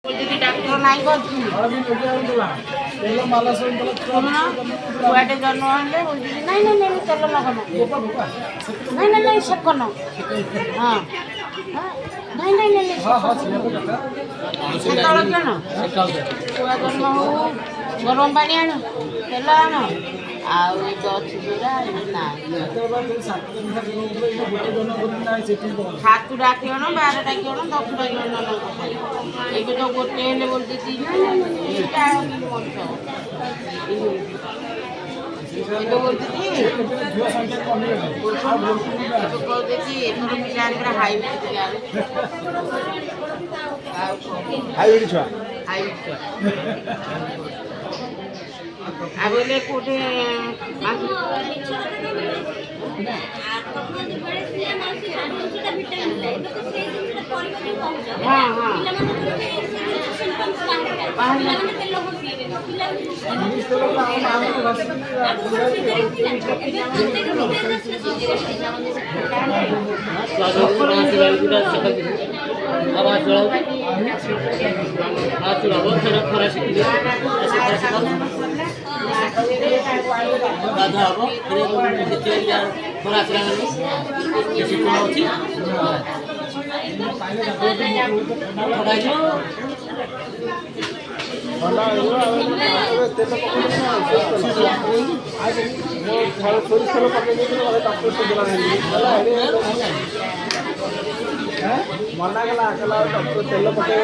ଡାକ୍ତର ନାଇଁ କରୁଛି ଛୁଆଟେ ଜନ୍ମ ହେଲେ ନାଇଁ ନାଇଁ ନାଇଁ ତେଲ ଲଗନ ନାଇଁ ନାଇଁ ନାଇଁ ସେକନ ହଁ ନାଇଁ ନାଇଁ ନାଇଁ ସେତେବେଳେ ଜଣ ଛୁଆ ଜନ୍ମ ହଉ ଗରମ ପାଣି ଆଣ ତେଲ ଆଣ ଆଉ ଏବେ ଅଛି ଯୋଉଟା ସାତୁ ଡାକିବଣ 12 ଡାକିବଣ 10 ଡାକିବଣ ଏବେ ତ ଗୋଟେ ହେଲେ ବୋଲଛି আগলে কোটে হ্যাঁ হ্যাঁ मना कला तेल पकड़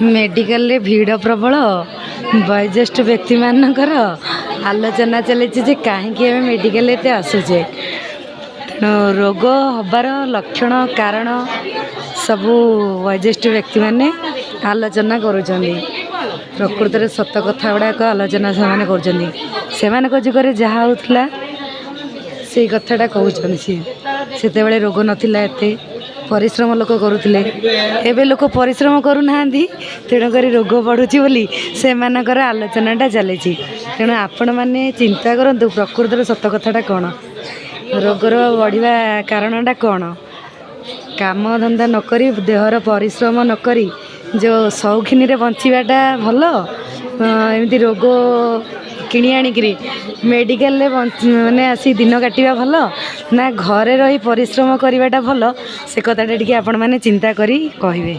मेडिकल रे भीड़ प्रबल वयोज्येष्ठ व्यक्ति मानकर आलोचना चली कहीं मेडिकल आसुचे तेणु रोग हबार लक्षण कारण सबू वयोज्येष्ठ व्यक्ति माने आलोचना करुँच प्रकृत में सत कथा गुड़ाक आलोचना से जुगे जहाँ होता से कथाटा कहते से रोग नाला एत परिश्रम लोक करुले एवं लोक परिश्रम करूना तेणुक रोग बढ़ुची बोली से आलोचनाटा चली तेणु आपण मैंने चिंता करूँ प्रकृत सत कथाटा कौन रोगर बढ़िया कारणटा कौन काम धंदा नक देहर परिश्रम नक जो शौखिन रे बंचाटा भल एमती रोग किणी आनिकी मेडिकल माने आसी दिन काटिबा भल ना घरे रही परिश्रम करवाटा भल से कथाटा टिके आपण माने चिंता करी कहिबे।